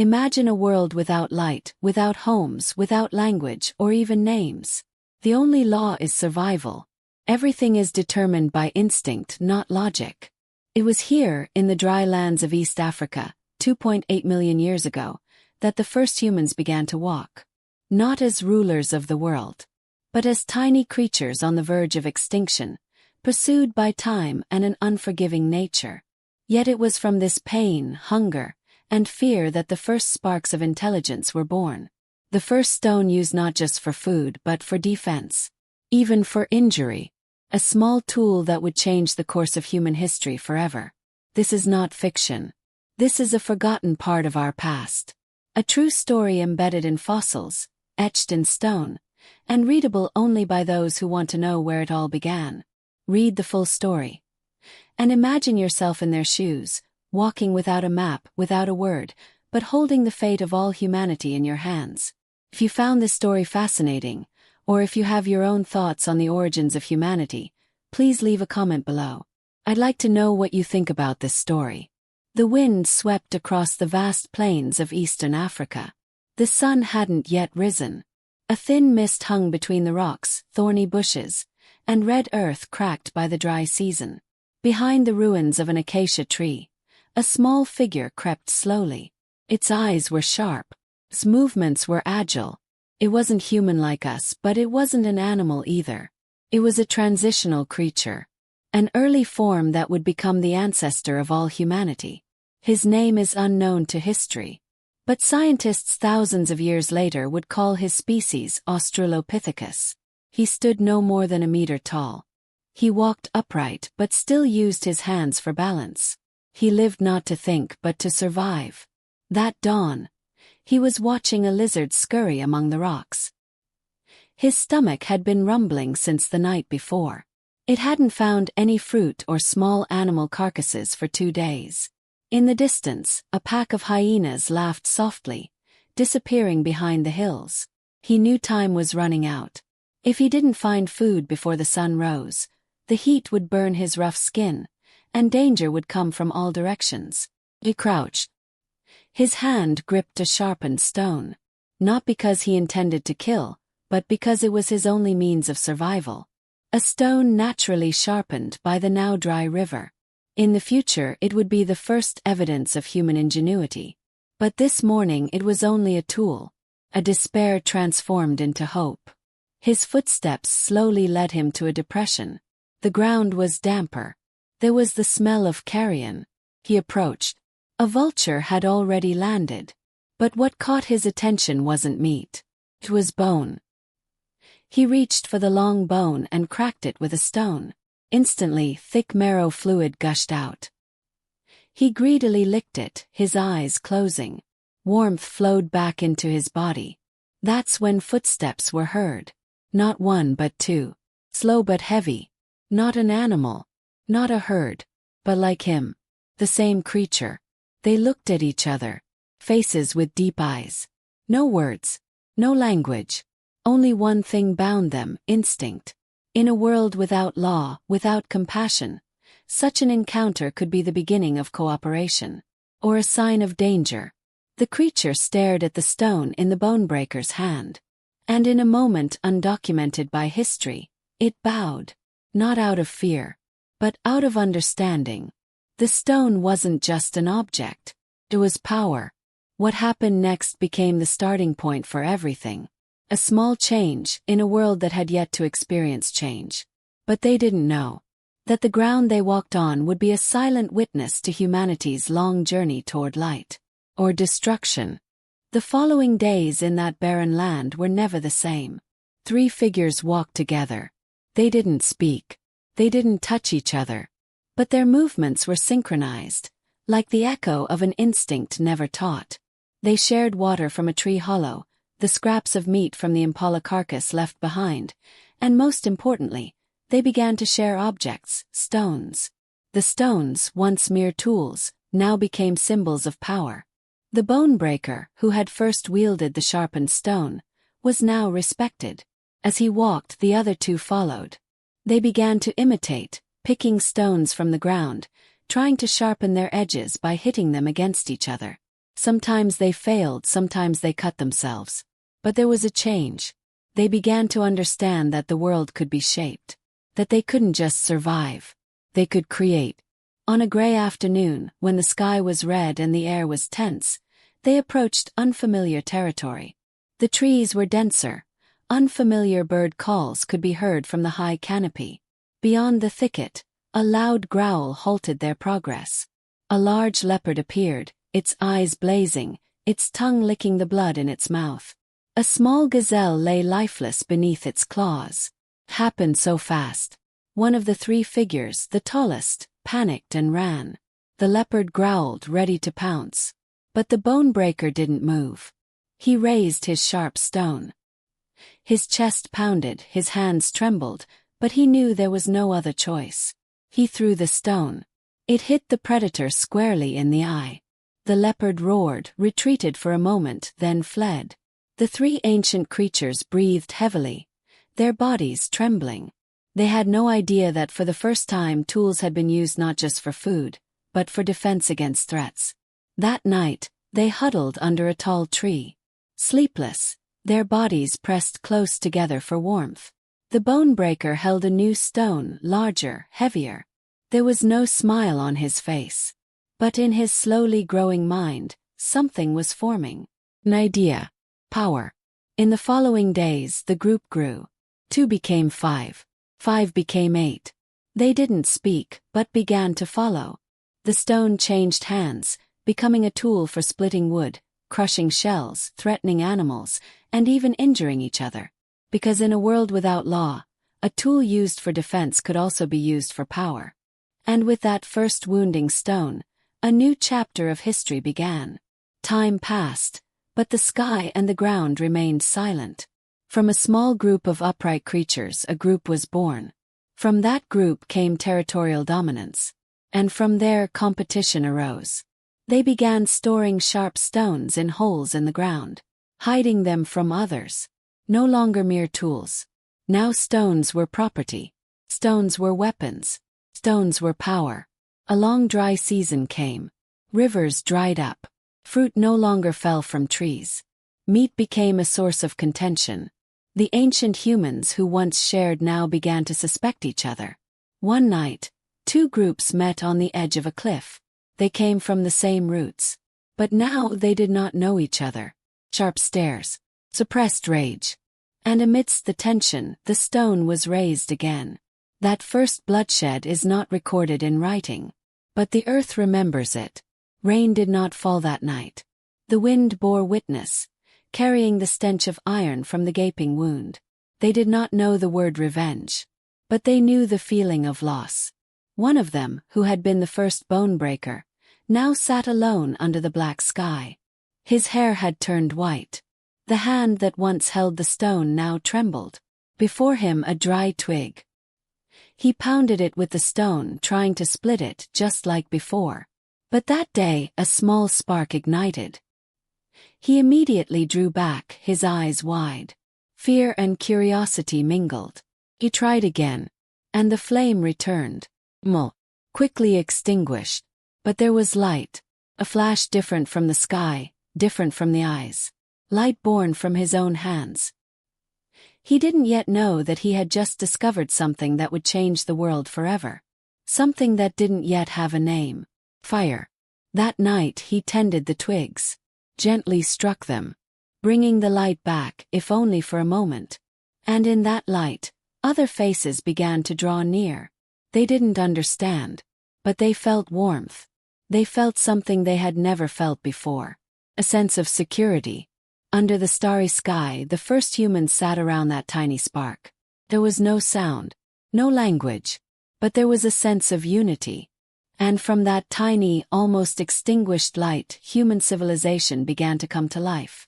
Imagine a world without light, without homes, without language, or even names. The only law is survival. Everything is determined by instinct, not logic. It was here, in the dry lands of East Africa, 2.8 million years ago, that the first humans began to walk. Not as rulers of the world, but as tiny creatures on the verge of extinction, pursued by time and an unforgiving nature. Yet it was from this pain, hunger, and fear that the first sparks of intelligence were born. The first stone used not just for food but for defense. Even for injury. A small tool that would change the course of human history forever. This is not fiction. This is a forgotten part of our past. A true story embedded in fossils, etched in stone, and readable only by those who want to know where it all began. Read the full story. And imagine yourself in their shoes, walking without a map, without a word, but holding the fate of all humanity in your hands. If you found this story fascinating, or if you have your own thoughts on the origins of humanity, please leave a comment below. I'd like to know what you think about this story. The wind swept across the vast plains of eastern Africa. The sun hadn't yet risen. A thin mist hung between the rocks, thorny bushes, and red earth cracked by the dry season. Behind the ruins of an acacia tree, a small figure crept slowly. Its eyes were sharp. Its movements were agile. It wasn't human like us, but it wasn't an animal either. It was a transitional creature. An early form that would become the ancestor of all humanity. His name is unknown to history. But scientists thousands of years later would call his species Australopithecus. He stood no more than a meter tall. He walked upright but still used his hands for balance. He lived not to think but to survive. That dawn, he was watching a lizard scurry among the rocks. His stomach had been rumbling since the night before. It hadn't found any fruit or small animal carcasses for 2 days. In the distance, a pack of hyenas laughed softly, disappearing behind the hills. He knew time was running out. If he didn't find food before the sun rose, the heat would burn his rough skin, and danger would come from all directions. He crouched. His hand gripped a sharpened stone. Not because he intended to kill, but because it was his only means of survival. A stone naturally sharpened by the now dry river. In the future it would be the first evidence of human ingenuity. But this morning it was only a tool. A despair transformed into hope. His footsteps slowly led him to a depression. The ground was damper. There was the smell of carrion. He approached. A vulture had already landed. But what caught his attention wasn't meat. It was bone. He reached for the long bone and cracked it with a stone. Instantly, thick marrow fluid gushed out. He greedily licked it, his eyes closing. Warmth flowed back into his body. That's when footsteps were heard. Not one but two. Slow but heavy. Not an animal. Not a herd. But like him. The same creature. They looked at each other. Faces with deep eyes. No words. No language. Only one thing bound them, instinct. In a world without law, without compassion, such an encounter could be the beginning of cooperation. Or a sign of danger. The creature stared at the stone in the bonebreaker's hand. And in a moment undocumented by history, it bowed. Not out of fear, but out of understanding. The stone wasn't just an object. It was power. What happened next became the starting point for everything. A small change in a world that had yet to experience change. But they didn't know that the ground they walked on would be a silent witness to humanity's long journey toward light. Or destruction. The following days in that barren land were never the same. 3 figures walked together. They didn't speak. They didn't touch each other. But their movements were synchronized, like the echo of an instinct never taught. They shared water from a tree hollow, the scraps of meat from the impala carcass left behind, and most importantly, they began to share objects, stones. The stones, once mere tools, now became symbols of power. The bonebreaker, who had first wielded the sharpened stone, was now respected. As he walked, the other 2 followed. They began to imitate, picking stones from the ground, trying to sharpen their edges by hitting them against each other. Sometimes they failed, sometimes they cut themselves. But there was a change. They began to understand that the world could be shaped. That they couldn't just survive. They could create. On a gray afternoon, when the sky was red and the air was tense, they approached unfamiliar territory. The trees were denser. Unfamiliar bird calls could be heard from the high canopy. Beyond the thicket, a loud growl halted their progress. A large leopard appeared, its eyes blazing, its tongue licking the blood in its mouth. A small gazelle lay lifeless beneath its claws. Happened so fast. One of the three figures, the tallest, panicked and ran. The leopard growled, ready to pounce. But the bone breaker didn't move. He raised his sharp stone. His chest pounded, his hands trembled, but he knew there was no other choice. He threw the stone. It hit the predator squarely in the eye. The leopard roared, retreated for a moment, then fled. The three ancient creatures breathed heavily, their bodies trembling. They had no idea that for the first time tools had been used not just for food, but for defense against threats. That night, they huddled under a tall tree. Sleepless, their bodies pressed close together for warmth. The bone breaker held a new stone, larger, heavier. There was no smile on his face. But in his slowly growing mind, something was forming. An idea. Power. In the following days, the group grew. 2 became 5. 5 became 8. They didn't speak, but began to follow. The stone changed hands, becoming a tool for splitting wood, crushing shells, threatening animals, and even injuring each other. Because in a world without law, a tool used for defense could also be used for power. And with that first wounding stone, a new chapter of history began. Time passed, but the sky and the ground remained silent. From a small group of upright creatures, a group was born. From that group came territorial dominance. And from there competition arose. They began storing sharp stones in holes in the ground, hiding them from others. No longer mere tools. Now stones were property. Stones were weapons. Stones were power. A long dry season came. Rivers dried up. Fruit no longer fell from trees. Meat became a source of contention. The ancient humans who once shared now began to suspect each other. One night, 2 groups met on the edge of a cliff. They came from the same roots. But now they did not know each other. Sharp stares. Suppressed rage. And amidst the tension, the stone was raised again. That first bloodshed is not recorded in writing. But the earth remembers it. Rain did not fall that night. The wind bore witness, carrying the stench of iron from the gaping wound. They did not know the word revenge. But they knew the feeling of loss. One of them, who had been the first bone breaker, now sat alone under the black sky. His hair had turned white. The hand that once held the stone now trembled. Before him a dry twig. He pounded it with the stone, trying to split it just like before. But that day a small spark ignited. He immediately drew back, his eyes wide. Fear and curiosity mingled. He tried again. And the flame returned. Quickly extinguished. But there was light. A flash different from the sky, different from the eyes. Light born from his own hands. He didn't yet know that he had just discovered something that would change the world forever. Something that didn't yet have a name. Fire. That night he tended the twigs. Gently struck them. Bringing the light back, if only for a moment. And in that light, other faces began to draw near. They didn't understand. But they felt warmth. They felt something they had never felt before. A sense of security. Under the starry sky, the first humans sat around that tiny spark. There was no sound, no language, but there was a sense of unity. And from that tiny, almost extinguished light, human civilization began to come to life.